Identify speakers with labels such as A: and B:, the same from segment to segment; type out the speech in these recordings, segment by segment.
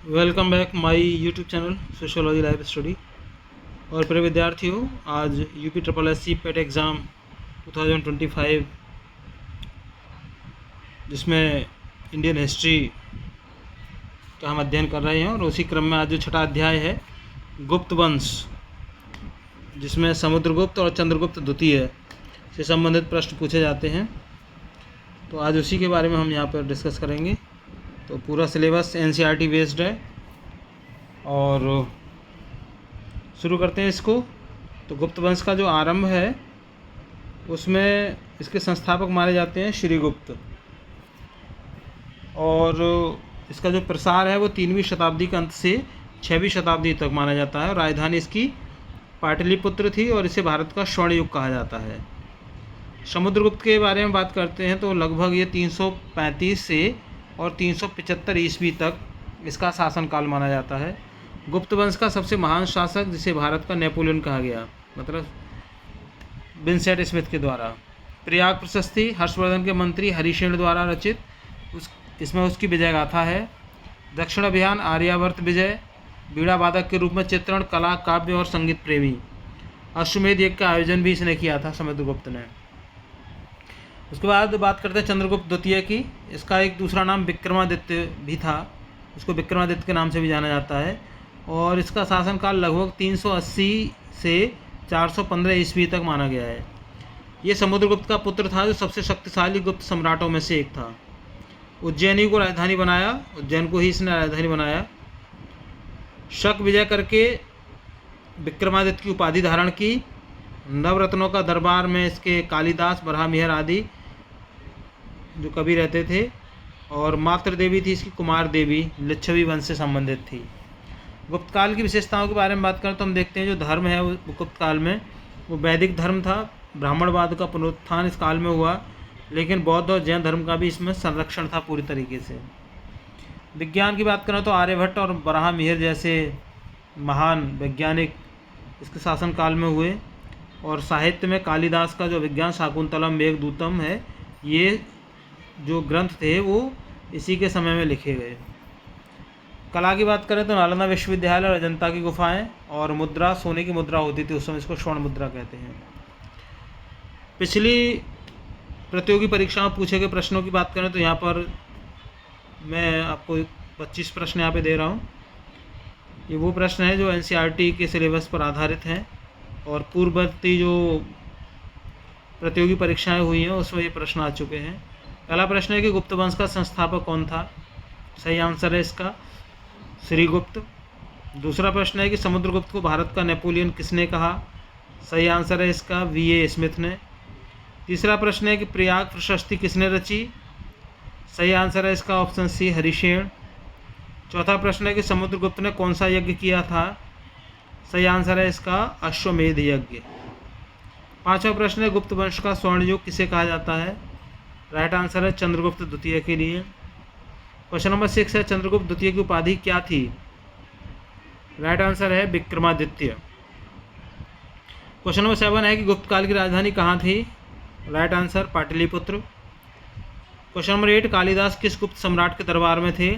A: Welcome back my YouTube channel sociology live study. और प्रिय विद्यार्थियों, आज यूपी ट्रिपल एस सी पेट एग्ज़ाम 2025 जिसमें इंडियन हिस्ट्री का हम अध्ययन कर रहे हैं और उसी क्रम में आज जो छठा अध्याय है गुप्त वंश, जिसमें समुद्रगुप्त और चंद्रगुप्त द्वितीय से संबंधित प्रश्न पूछे जाते हैं। तो आज उसी के बारे में हम यहाँ पर डिस्कस करेंगे। तो पूरा सिलेबस एनसीईआरटी बेस्ड है और शुरू करते हैं इसको। तो गुप्त वंश का जो आरंभ है उसमें इसके संस्थापक माने जाते हैं श्रीगुप्त, और इसका जो प्रसार है वो 3वीं शताब्दी के अंत से 6वीं शताब्दी तक माना जाता है। और राजधानी इसकी पाटलिपुत्र थी और इसे भारत का स्वर्ण युग कहा जाता है। समुद्रगुप्त के बारे में बात करते हैं तो लगभग ये 335 से और 375 ईस्वी तक इसका शासनकाल माना जाता है। गुप्त वंश का सबसे महान शासक, जिसे भारत का नेपोलियन कहा गया, मतलब विंसेंट स्मिथ के द्वारा। प्रयाग प्रशस्ति हर्षवर्धन के मंत्री हरिशेन द्वारा रचित, इसमें उसकी विजय गाथा है। दक्षिण अभियान आर्यावर्त विजय, बीड़ा वादक के रूप में चित्रण, कला, काव्य और संगीत प्रेमी। अश्वमेध यज्ञ का आयोजन भी इसने किया था समुद्रगुप्त ने। उसके बाद बात करते हैं चंद्रगुप्त द्वितीय की। इसका एक दूसरा नाम विक्रमादित्य भी था, इसको विक्रमादित्य के नाम से भी जाना जाता है। और इसका शासनकाल लगभग 380 से 415 ईस्वी तक माना गया है। ये समुद्रगुप्त का पुत्र था, जो सबसे शक्तिशाली गुप्त सम्राटों में से एक था। उज्जैनी को राजधानी बनाया, उज्जैन को ही इसने राजधानी बनाया। शक विजय करके विक्रमादित्य की उपाधि धारण की। नवरत्नों का दरबार में इसके कालिदास, बरहामिहिर आदि जो कवि रहते थे। और मातृ देवी थी इसकी कुमार देवी, लिच्छवी वंश से संबंधित थी। गुप्त काल की विशेषताओं के बारे में बात करें तो हम देखते हैं जो धर्म है वो गुप्त काल में वो वैदिक धर्म था। ब्राह्मणवाद का पुनरुत्थान इस काल में हुआ, लेकिन बौद्ध और जैन धर्म का भी इसमें संरक्षण था पूरी तरीके से। विज्ञान की बात करें तो आर्यभट्ट और बरहामिहिर जैसे महान वैज्ञानिक इसके शासनकाल में हुए। और साहित्य में कालिदास का जो विज्ञान शाकुंतलम मेघदूतम है, ये जो ग्रंथ थे वो इसी के समय में लिखे गए। कला की बात करें तो नालंदा विश्वविद्यालय और अजंता की गुफाएं, और मुद्रा सोने की मुद्रा होती थी उस समय, इसको स्वर्ण मुद्रा कहते हैं। पिछली प्रतियोगी परीक्षाओं में पूछे गए प्रश्नों की बात करें तो यहाँ पर मैं आपको 25 प्रश्न यहाँ पे दे रहा हूँ। ये वो प्रश्न है जो एनसीईआरटी के सिलेबस पर आधारित हैं और पूर्ववर्ती जो प्रतियोगी परीक्षाएं हुई हैं उसमें ये प्रश्न आ चुके हैं। पहला प्रश्न है कि गुप्त वंश का संस्थापक कौन था? सही आंसर है इसका श्रीगुप्त। दूसरा प्रश्न है कि समुद्रगुप्त को भारत का नेपोलियन किसने कहा? सही आंसर है इसका वीए स्मिथ ने। तीसरा प्रश्न है कि प्रयाग प्रशस्ति किसने रची? सही आंसर है इसका ऑप्शन सी हरिशेन। चौथा प्रश्न है कि समुद्रगुप्त ने कौन सा यज्ञ किया था? सही आंसर है इसका अश्वमेध यज्ञ। पांचवा प्रश्न है गुप्त वंश का स्वर्ण युग किसे कहा जाता है? राइट आंसर है चंद्रगुप्त द्वितीय के लिए। क्वेश्चन नंबर 6 है चंद्रगुप्त द्वितीय की उपाधि क्या थी? राइट आंसर है विक्रमादित्य। क्वेश्चन नंबर 7 है कि गुप्त काल की राजधानी कहाँ थी? Right answer Pataliputra. Question number 8 Kalidas किस गुप्त सम्राट के दरबार में थे?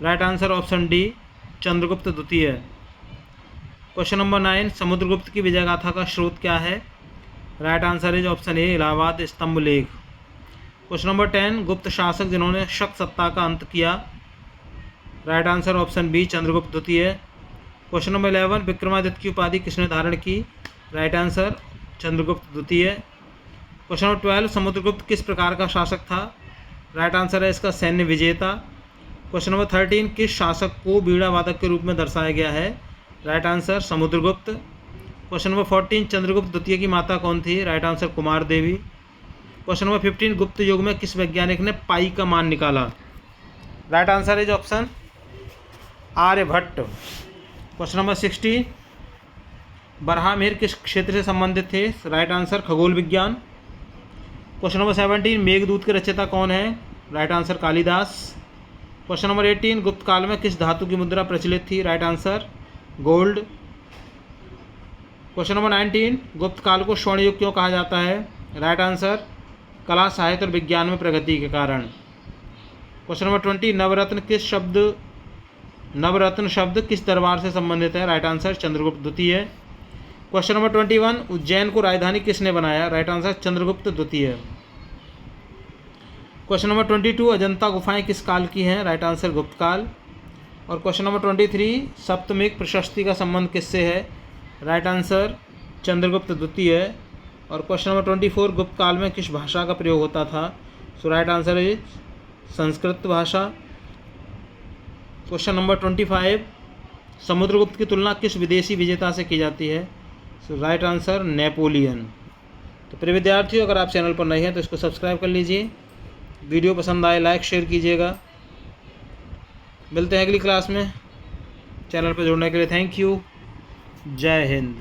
A: Right answer option D Chandragupta द्वितीय। क्वेश्चन नंबर 9 समुद्रगुप्त की विजय गाथा का स्रोत क्या है? Right answer is option A Allahabad स्तंभ लेख। क्वेश्चन नंबर 10 गुप्त शासक जिन्होंने शक सत्ता का अंत किया? Right answer option B Chandragupta द्वितीय। क्वेश्चन नंबर 11 विक्रमादित्य की उपाधि किसने धारण की? राइट आंसर चंद्रगुप्त द्वितीय। क्वेश्चन नंबर 12 समुद्रगुप्त किस प्रकार का शासक था? राइट आंसर है इसका सैन्य विजेता। क्वेश्चन नंबर 13 किस शासक को बीड़ा वादक के रूप में दर्शाया गया है? Right answer Samudragupta. Question number 14 Chandragupta द्वितीय की माता कौन थी? राइट आंसर कुमार देवी। क्वेश्चन नंबर 15 गुप्त युग में किस वैज्ञानिक ने पाई का मान निकाला? Right answer is option Aryabhata. Question number 16 Varahamihira किस क्षेत्र से संबंधित थे? राइट आंसर खगोल विज्ञान। क्वेश्चन नंबर 17 मेघदूत के रचयिता कौन है? Right answer Kalidas. Question number 18 गुप्त काल में किस धातु की मुद्रा प्रचलित थी? Right answer gold. Question number 19 गुप्त काल को स्वर्ण युग क्यों कहा जाता है? राइट आंसर कला, साहित्य और विज्ञान में प्रगति के कारण। क्वेश्चन नंबर 20 नवरत्न किस शब्द नवरत्न शब्द किस दरबार से संबंधित है? राइट आंसर चंद्रगुप्त द्वितीय। क्वेश्चन नंबर 21, उज्जैन को राजधानी किसने बनाया? राइट आंसर चंद्रगुप्त द्वितीय। क्वेश्चन नंबर 22, अजंता गुफाएं किस काल की हैं? राइट आंसर गुप्त काल। और क्वेश्चन नंबर 23, सप्तमिक प्रशस्ति का संबंध किससे है? राइट आंसर चंद्रगुप्त द्वितीय। और क्वेश्चन नंबर 24, गुप्त काल में किस भाषा का प्रयोग होता था? सो राइट आंसर इज संस्कृत भाषा। क्वेश्चन नंबर 25, समुद्रगुप्त की तुलना किस विदेशी विजेता से की जाती है? सो राइट आंसर नेपोलियन। तो प्रिय विद्यार्थियों, अगर आप चैनल पर नए हैं तो इसको सब्सक्राइब कर लीजिए। वीडियो पसंद आए लाइक शेयर कीजिएगा। मिलते हैं अगली क्लास में। चैनल पर जुड़ने के लिए थैंक यू। जय हिंद।